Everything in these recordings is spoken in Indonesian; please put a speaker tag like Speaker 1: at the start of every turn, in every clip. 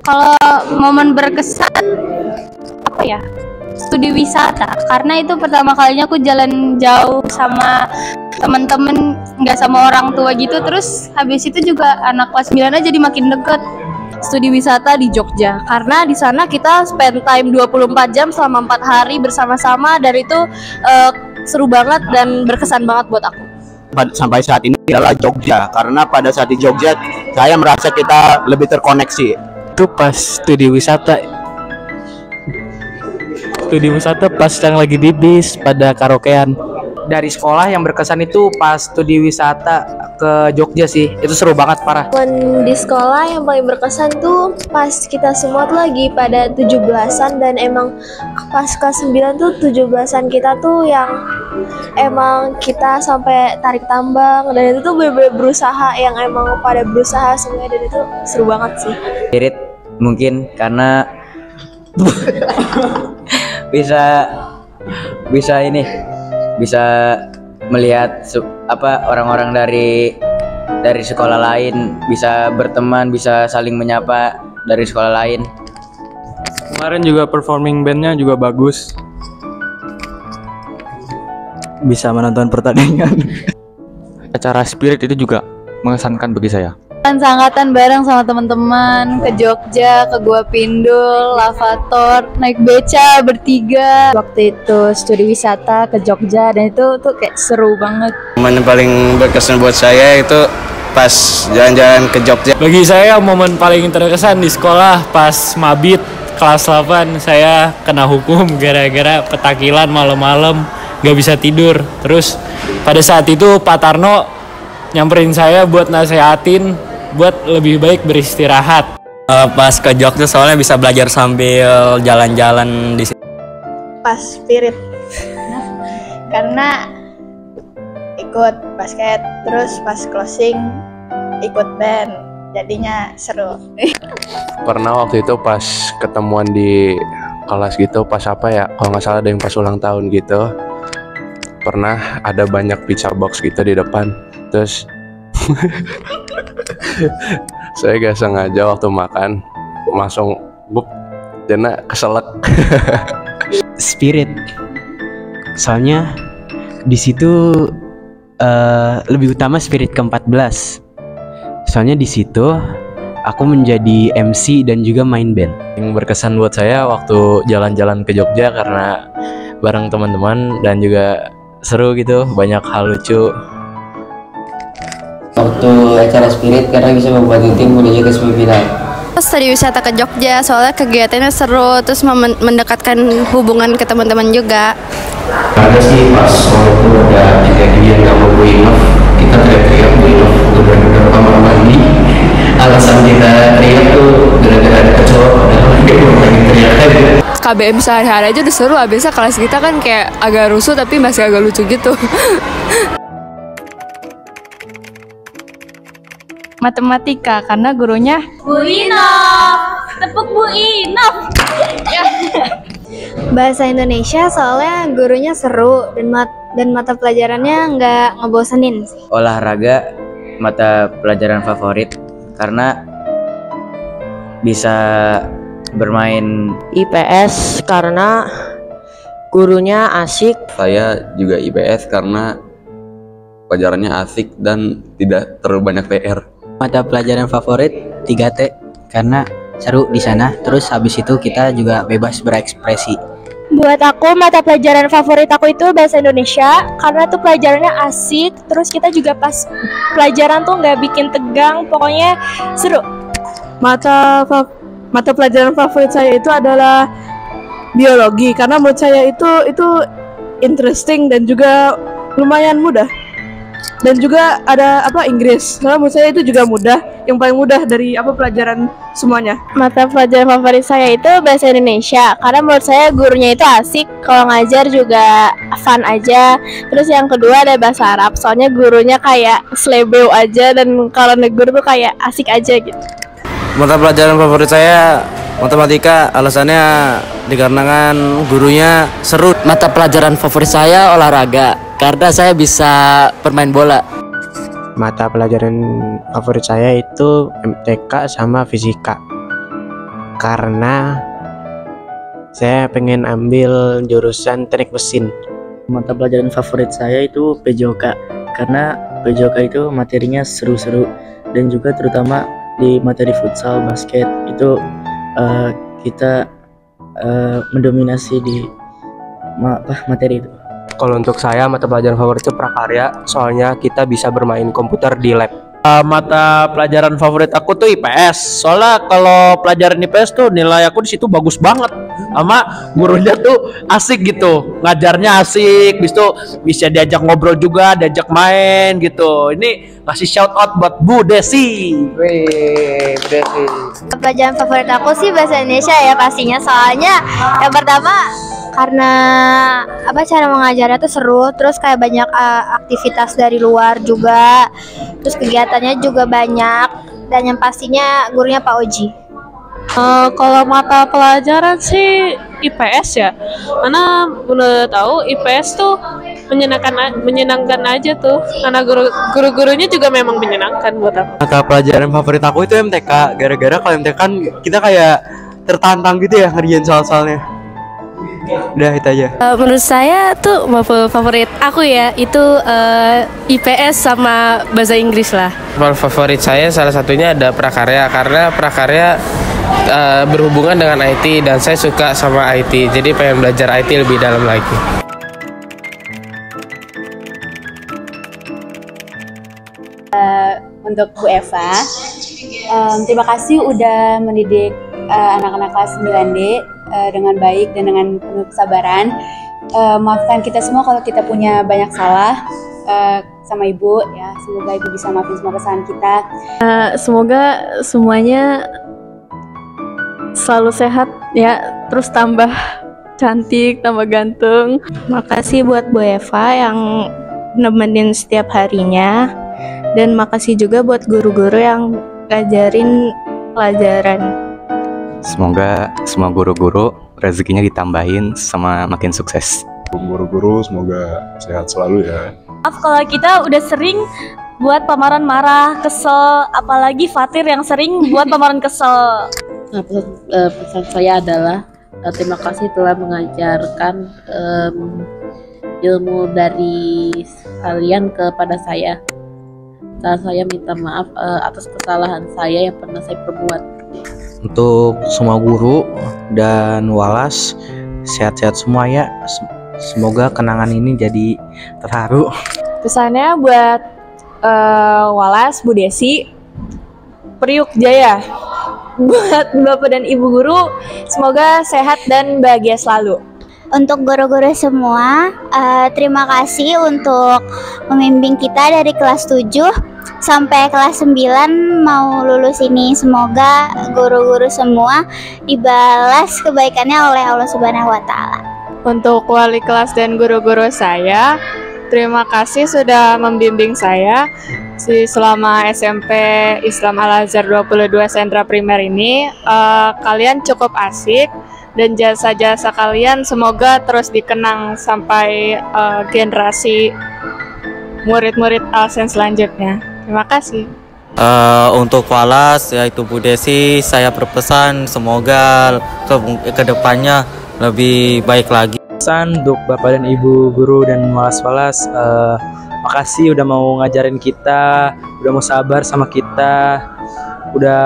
Speaker 1: Kalau momen berkesan apa ya? Studi wisata, karena itu pertama kalinya aku jalan jauh sama temen-temen, nggak sama orang tua gitu. Terus habis itu juga anak kelas 9 aja jadi makin deket.
Speaker 2: Studi wisata di Jogja, karena di sana kita spend time 24 jam selama 4 hari bersama-sama, dan itu seru banget dan berkesan banget buat aku.
Speaker 3: Sampai saat ini adalah Jogja, karena pada saat di Jogja saya merasa kita lebih terkoneksi.
Speaker 4: Itu pas studi wisata pas yang lagi di bis pada karaokean.
Speaker 5: Dari sekolah yang berkesan itu pas studi wisata ke Jogja sih, itu seru banget parah.
Speaker 6: Di sekolah yang paling berkesan tuh pas kita semua tuh lagi pada 17-an, dan emang pas kelas 9 tuh 17-an kita tuh yang emang kita sampai tarik tambang, dan itu tuh bener-bener berusaha, yang emang pada berusaha semuanya, dan itu seru banget sih.
Speaker 7: Spirit mungkin karena bisa melihat orang-orang dari sekolah lain, bisa berteman, bisa saling menyapa dari sekolah lain.
Speaker 4: Kemarin juga performing bandnya juga bagus. Bisa menonton pertandingan. Acara Spirit itu juga mengesankan bagi saya.
Speaker 1: Angkatan bareng sama teman-teman ke Jogja, ke Gua Pindul, Lavator, naik beca bertiga. Waktu itu studi wisata ke Jogja, dan itu tuh kayak seru banget.
Speaker 3: Momen yang paling berkesan buat saya itu pas jalan-jalan ke Jogja.
Speaker 4: Bagi saya momen paling terkesan di sekolah pas mabit kelas 8, saya kena hukum gara-gara petakilan malam-malam, gak bisa tidur. Terus pada saat itu Pak Tarno nyamperin saya buat nasehatin buat lebih baik beristirahat.
Speaker 7: Pas ke Jogja soalnya bisa belajar sambil jalan-jalan di sini.
Speaker 6: Pas Spirit karena ikut basket, terus pas closing ikut band, jadinya seru.
Speaker 8: Pernah waktu itu pas ketemuan di kelas gitu, pas apa ya, kalau nggak salah ada yang pas ulang tahun gitu, pernah ada banyak pizza box gitu di depan, terus saya gak sengaja waktu makan langsung jana keselak.
Speaker 9: Spirit, soalnya di situ lebih utama Spirit ke-14. Soalnya di situ aku menjadi MC dan juga main band.
Speaker 4: Yang berkesan buat saya waktu jalan-jalan ke Jogja karena bareng teman-teman dan juga seru gitu, banyak hal lucu.
Speaker 7: Waktu acara Spirit karena bisa membuat tim menuju ke semifinal.
Speaker 2: Studi wisata ke Jogja, soalnya kegiatannya seru, terus mendekatkan hubungan ke teman-teman juga.
Speaker 3: Ada sih pas waktu ada kejadian nggak mau enough, kita teriak-teriak enough gara-gara kamar mandi. Alasan kita teriak tuh gara-gara ada kecoa, padahal dia mau lagi teriak aja.
Speaker 2: KBM sehari-hari aja udah seru, biasa kelas kita kan kayak agak rusuh tapi masih agak lucu gitu.
Speaker 1: Matematika, karena gurunya Bu Inof. Tepuk Bu Inof.
Speaker 6: Bahasa Indonesia soalnya gurunya seru, dan mata pelajarannya nggak ngebosenin sih.
Speaker 7: Olahraga mata pelajaran favorit karena bisa bermain.
Speaker 2: IPS karena gurunya asik.
Speaker 8: Saya juga IPS karena pelajarannya asik dan tidak terlalu banyak PR.
Speaker 9: Mata pelajaran favorit 3T karena seru di sana. Terus habis itu kita juga bebas berekspresi.
Speaker 6: Buat aku mata pelajaran favorit aku itu bahasa Indonesia, karena tuh pelajarannya asik, terus kita juga pas pelajaran tuh nggak bikin tegang, pokoknya seru.
Speaker 2: Mata pelajaran favorit saya itu adalah biologi, karena menurut saya itu interesting dan juga lumayan mudah. Dan juga ada Inggris, karena menurut saya itu juga mudah, yang paling mudah dari pelajaran semuanya.
Speaker 6: Mata pelajaran favorit saya itu bahasa Indonesia, karena menurut saya gurunya itu asik, kalau ngajar juga fun aja. Terus yang kedua ada bahasa Arab, soalnya gurunya kayak slebeu aja, dan kalau negur tuh kayak asik aja gitu.
Speaker 5: Mata pelajaran favorit saya matematika, alasannya dikarenakan gurunya seru.
Speaker 7: Mata pelajaran favorit saya olahraga karena saya bisa bermain bola.
Speaker 9: Mata pelajaran favorit saya itu MTK sama fisika.
Speaker 10: karena saya pengen ambil jurusan teknik mesin.
Speaker 11: Mata pelajaran favorit saya itu PJOK, karena PJOK itu materinya seru-seru, dan juga terutama di materi futsal, basket itu kita mendominasi di materi itu.
Speaker 5: Kalau untuk saya mata pelajaran favorit itu prakarya, soalnya kita bisa bermain komputer di lab.
Speaker 12: Mata pelajaran favorit aku tuh IPS. Soalnya kalau pelajaran IPS tuh nilai aku di situ bagus banget. Sama gurunya tuh asik gitu. Ngajarnya asik, bisa diajak ngobrol juga, diajak main gitu. Ini kasih shout out buat Bu Desi.
Speaker 5: Wih, Bu Desi.
Speaker 13: Pelajaran favorit aku sih bahasa Indonesia ya pastinya. Soalnya yang pertama karena cara mengajarnya tuh seru, terus kayak banyak aktivitas dari luar juga, terus kegiatannya juga banyak, dan yang pastinya gurunya Pak Oji.
Speaker 2: Kalau mata pelajaran sih IPS ya, karena menurut tahu IPS tuh menyenangkan aja tuh, karena guru-gurunya juga memang menyenangkan buat aku.
Speaker 9: Mata pelajaran favorit aku itu MTK, gara-gara kalau MTK kan kita kayak tertantang gitu ya ngerjain soal-soalnya. Udah itu aja.
Speaker 14: Menurut saya tuh favorit aku ya itu IPS sama bahasa Inggris lah.
Speaker 15: Favorit saya salah satunya ada prakarya, karena prakarya berhubungan dengan IT dan saya suka sama IT, jadi pengen belajar IT lebih dalam lagi.
Speaker 16: Untuk Bu Eva, terima kasih udah mendidik anak-anak kelas 9D dengan baik dan dengan penuh kesabaran. Maafkan kita semua kalau kita punya banyak salah sama Ibu ya. Semoga Ibu bisa maafin semua kesalahan kita.
Speaker 2: Semoga semuanya selalu sehat ya, terus tambah cantik, tambah ganteng.
Speaker 1: Makasih buat Bu Eva yang nemenin setiap harinya, dan makasih juga buat guru-guru yang ngajarin pelajaran.
Speaker 17: Semoga semua guru-guru rezekinya ditambahin sama makin sukses.
Speaker 18: Guru-guru semoga sehat selalu ya.
Speaker 19: Maaf kalau kita udah sering buat Pamaran marah, kesel, apalagi Fatir yang sering buat Pamaran kesel.
Speaker 20: Pesan saya adalah terima kasih telah mengajarkan ilmu dari kalian kepada saya. Dan saya minta maaf atas kesalahan saya yang pernah saya perbuat.
Speaker 5: Untuk semua guru dan Walas, sehat-sehat semua ya. Semoga kenangan ini jadi terharu.
Speaker 2: Pesannya buat Walas, Bu Desi, Priuk Jaya. Buat Bapak dan Ibu guru, semoga sehat dan bahagia selalu.
Speaker 13: Untuk guru-guru semua, terima kasih untuk membimbing kita dari kelas 7 sampai kelas 9 mau lulus ini. Semoga guru-guru semua dibalas kebaikannya oleh Allah Subhanahu wa Ta'ala.
Speaker 2: Untuk wali kelas dan guru-guru saya, terima kasih sudah membimbing saya selama SMP Islam Al-Azhar 22 Sentra Primer ini. Kalian cukup asik, dan jasa-jasa kalian semoga terus dikenang sampai generasi murid-murid Alsen selanjutnya. Terima kasih.
Speaker 7: Untuk Walas yaitu Bu Desi, saya berpesan semoga ke depannya lebih baik lagi.
Speaker 5: Pesan untuk Bapak dan Ibu guru dan Walas-Walas, makasih udah mau ngajarin kita, udah mau sabar sama kita, udah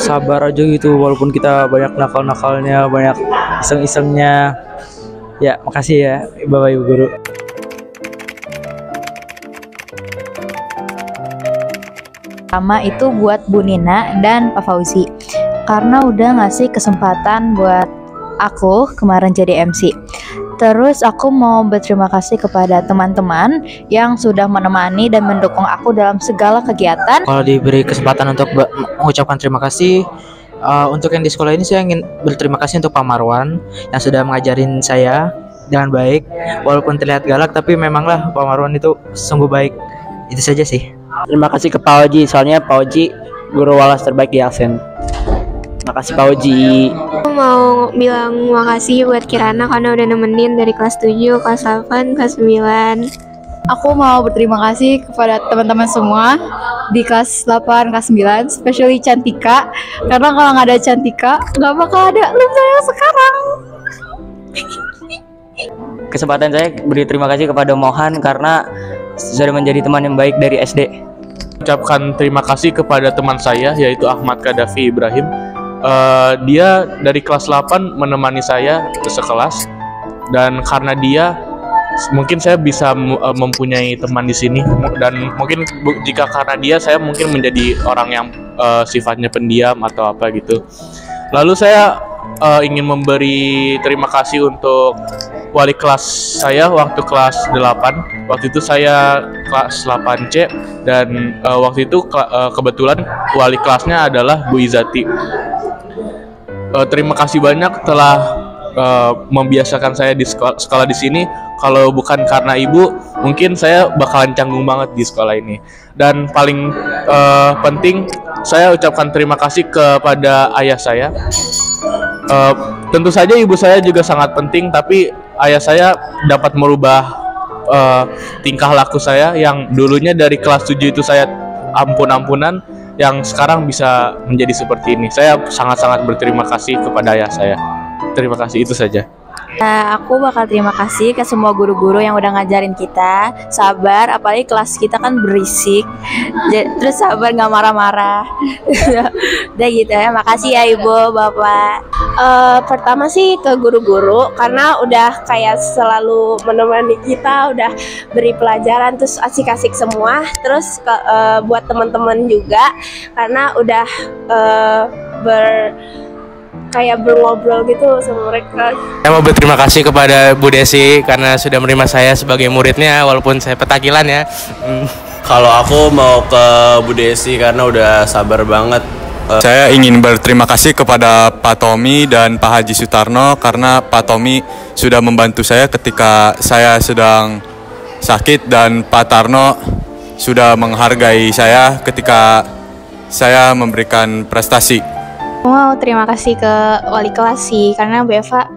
Speaker 5: sabar aja gitu walaupun kita banyak nakal-nakalnya, banyak iseng-isengnya. Ya, makasih ya Bapak Ibu guru.
Speaker 21: Pertama itu buat Bu Nina dan Pak Fauzi, karena udah ngasih kesempatan buat aku kemarin jadi MC. Terus aku mau berterima kasih kepada teman-teman yang sudah menemani dan mendukung aku dalam segala kegiatan.
Speaker 5: Kalau diberi kesempatan untuk mengucapkan terima kasih, untuk yang di sekolah ini saya ingin berterima kasih untuk Pak Marwan yang sudah mengajarin saya dengan baik. Walaupun terlihat galak, tapi memanglah Pak Marwan itu sungguh baik. Itu saja sih.
Speaker 11: Terima kasih ke Pak Oji, soalnya Pak Oji guru Walas terbaik di Alsen. Makasih Pak Oji.
Speaker 6: Aku mau bilang makasih buat Kirana karena udah nemenin dari kelas 7, kelas 8, kelas 9.
Speaker 2: Aku mau berterima kasih kepada teman-teman semua
Speaker 21: di kelas 8, kelas 9, especially Cantika. Karena kalau nggak ada Cantika, nggak bakal ada Lumsa yang sekarang.
Speaker 4: Kesempatan saya beri terima kasih kepada Mohan karena sudah menjadi teman yang baik dari SD.
Speaker 12: Ucapkan terima kasih kepada teman saya yaitu Ahmad Kadafi Ibrahim. Dia dari kelas 8 menemani saya ke sekelas, dan karena dia mungkin saya bisa mempunyai teman di sini, dan mungkin jika karena dia saya mungkin menjadi orang yang sifatnya pendiam atau apa gitu. Lalu saya ingin memberi terima kasih untuk wali kelas saya waktu kelas 8. Waktu itu saya kelas 8C, dan waktu itu kebetulan wali kelasnya adalah Bu Izati. Terima kasih banyak telah membiasakan saya di sekolah di sini. Kalau bukan karena ibu, mungkin saya bakalan canggung banget di sekolah ini. Dan paling penting, saya ucapkan terima kasih kepada ayah saya. Tentu saja ibu saya juga sangat penting, tapi ayah saya dapat merubah tingkah laku saya yang dulunya dari kelas 7 itu saya ampun-ampunan, yang sekarang bisa menjadi seperti ini. Saya sangat-sangat berterima kasih kepada ayah saya. Terima kasih, itu saja.
Speaker 21: Aku bakal terima kasih ke semua guru-guru yang udah ngajarin kita sabar, apalagi kelas kita kan berisik, terus sabar nggak marah-marah. Udah gitu ya, makasih ya ibu, bapak.
Speaker 22: Pertama sih ke guru-guru karena udah kayak selalu menemani kita, udah beri pelajaran terus asik-asik semua. Terus buat teman-teman juga karena udah kayak berngobrol gitu sama mereka.
Speaker 15: Saya mau berterima kasih kepada Bu Desi karena sudah menerima saya sebagai muridnya walaupun saya petakilan ya.
Speaker 23: Kalau aku mau ke Bu Desi karena udah sabar banget.
Speaker 24: Saya ingin berterima kasih kepada Pak Tommy dan Pak Haji Sutarno karena Pak Tommy sudah membantu saya ketika saya sedang sakit, dan Pak Tarno sudah menghargai saya ketika saya memberikan prestasi.
Speaker 21: Mau terima kasih ke wali kelas sih, karena Bu Eva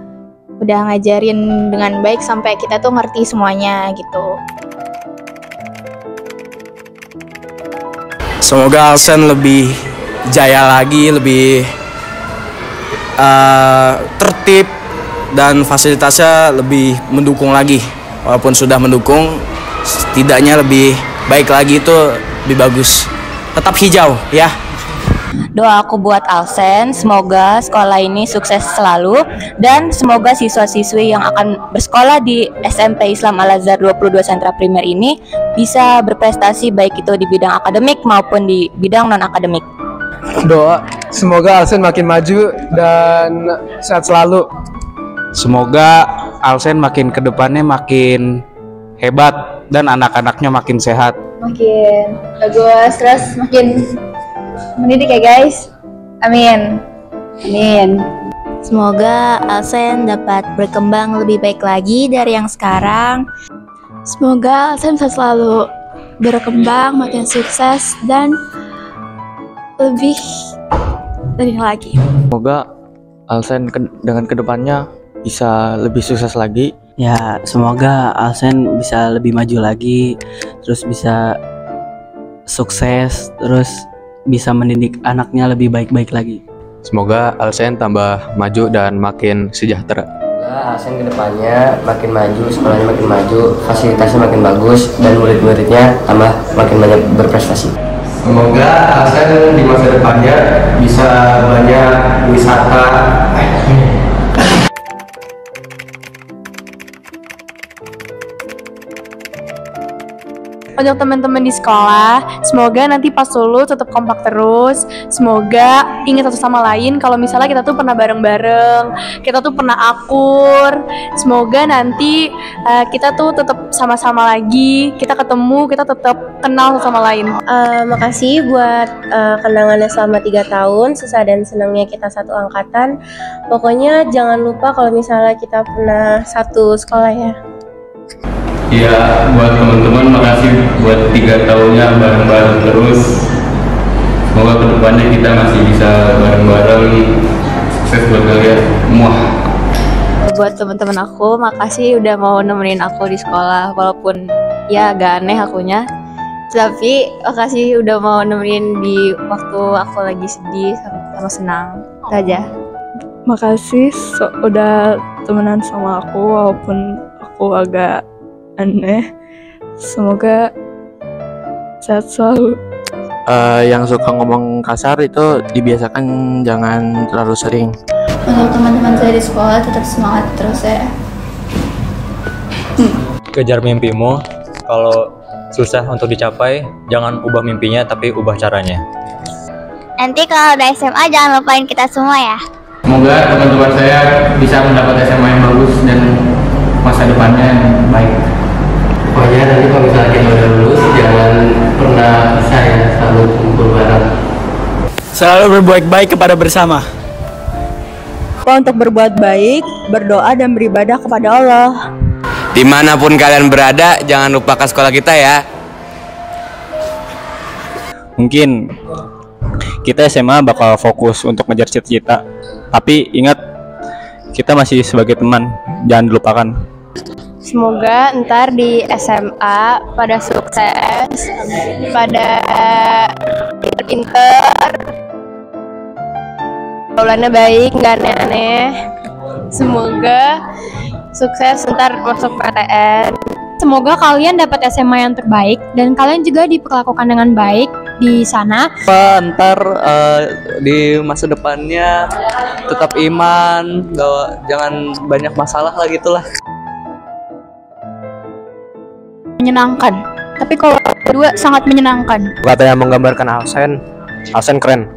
Speaker 21: udah ngajarin dengan baik sampai kita tuh ngerti semuanya gitu.
Speaker 23: Semoga Alsen lebih jaya lagi, lebih tertib, dan fasilitasnya lebih mendukung lagi. Walaupun sudah mendukung, setidaknya lebih baik lagi, itu lebih bagus. Tetap hijau ya.
Speaker 21: Doa aku buat Alsen, semoga sekolah ini sukses selalu, dan semoga siswa-siswi yang akan bersekolah di SMP Islam Al-Azhar 22 Sentra Primer ini bisa berprestasi baik itu di bidang akademik maupun di bidang non-akademik.
Speaker 25: Doa semoga Alsen makin maju dan sehat selalu.
Speaker 5: Semoga Alsen makin kedepannya makin hebat dan anak-anaknya makin sehat.
Speaker 21: Makin bagus, terus makin mendidik ya guys. Amin. Amin. Semoga Alsen dapat berkembang lebih baik lagi dari yang sekarang.
Speaker 26: Semoga Alsen bisa selalu berkembang, makin sukses, dan lebih dari lagi.
Speaker 27: Semoga Alsen dengan kedepannya bisa lebih sukses lagi.
Speaker 11: Ya, semoga Alsen bisa lebih maju lagi, terus bisa sukses, terus bisa mendidik anaknya lebih baik-baik lagi.
Speaker 8: Semoga Alsen tambah maju dan makin sejahtera.
Speaker 3: Semoga Alsen kedepannya makin maju, sekolahnya makin maju, fasilitasnya makin bagus, dan murid-muridnya tambah makin banyak berprestasi. Semoga Alsen di masa depannya bisa banyak wisata.
Speaker 21: Untuk teman-teman di sekolah, semoga nanti pas lulus tetap kompak terus. Semoga ingat satu sama lain kalau misalnya kita tuh pernah bareng-bareng, kita tuh pernah akur. Semoga nanti kita tuh tetap sama-sama lagi, kita ketemu, kita tetap kenal satu sama lain.
Speaker 22: Makasih buat kenangannya selama 3 tahun, susah dan senangnya kita satu angkatan. Pokoknya jangan lupa kalau misalnya kita pernah satu sekolah ya.
Speaker 3: Ya, buat teman-teman makasih buat 3 tahunnya bareng-bareng terus. Semoga kedepannya kita masih bisa bareng-bareng. Sukses buat kalian semua.
Speaker 21: Buat teman-teman aku, makasih udah mau nemenin aku di sekolah, walaupun ya agak aneh akunya.
Speaker 13: Tapi makasih udah mau nemenin di waktu aku lagi sedih sama senang. Itu aja.
Speaker 2: Makasih udah temenan sama aku walaupun aku agak aneh. Semoga sehat selalu.
Speaker 5: Yang suka ngomong kasar itu dibiasakan jangan terlalu sering.
Speaker 1: Untuk teman-teman saya di sekolah tetap semangat terus ya.
Speaker 27: Kejar mimpimu. Kalau susah untuk dicapai, jangan ubah mimpinya tapi ubah caranya.
Speaker 13: Nanti kalau udah SMA jangan lupain kita semua ya.
Speaker 3: Semoga teman-teman saya bisa mendapat SMA yang bagus dan masa depannya yang baik. Pokoknya nanti kalau misalnya kita udah lulus, jangan pernah bisa ya selalu kumpul bareng.
Speaker 9: Selalu berbuat baik kepada bersama.
Speaker 10: Untuk berbuat baik, berdoa dan beribadah kepada Allah.
Speaker 14: Dimanapun kalian berada, jangan lupakan sekolah kita ya.
Speaker 27: Mungkin kita SMA bakal fokus untuk ngejar cita-cita, tapi ingat kita masih sebagai teman, jangan dilupakan.
Speaker 1: Semoga ntar di SMA pada sukses, pada pinter-pinter, pergaulannya baik, nggak aneh-aneh. Semoga sukses ntar masuk PTN.
Speaker 16: Semoga kalian dapat SMA yang terbaik dan kalian juga diperlakukan dengan baik di sana.
Speaker 27: Ntar di masa depannya tetap iman, jangan banyak masalah lah gitulah.
Speaker 16: Menyenangkan, tapi kalau kedua sangat menyenangkan.
Speaker 5: Kata yang menggambarkan Alsen keren.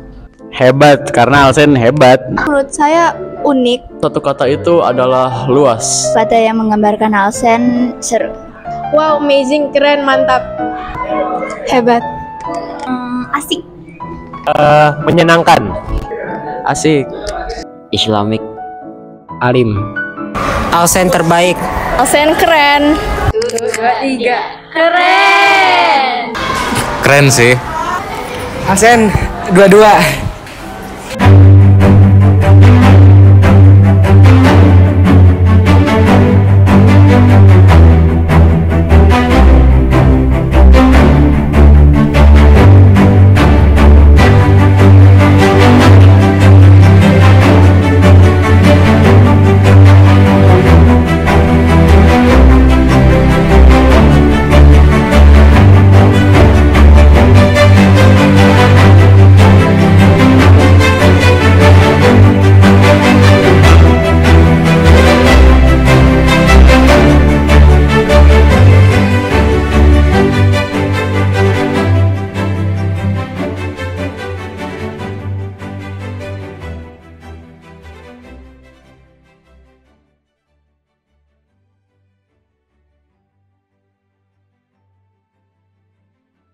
Speaker 5: Hebat, karena Alsen hebat.
Speaker 1: Menurut saya unik.
Speaker 27: Satu kata itu adalah luas.
Speaker 1: Kata yang menggambarkan Alsen seru.
Speaker 22: Wow, amazing, keren, mantap.
Speaker 1: Hebat.
Speaker 13: Asik.
Speaker 5: Menyenangkan. Asik.
Speaker 11: Islamik. Alim.
Speaker 9: Alsen terbaik.
Speaker 22: Alsen keren.
Speaker 1: 1, 2, 3. Keren.
Speaker 14: Keren sih.
Speaker 9: Alsen 22.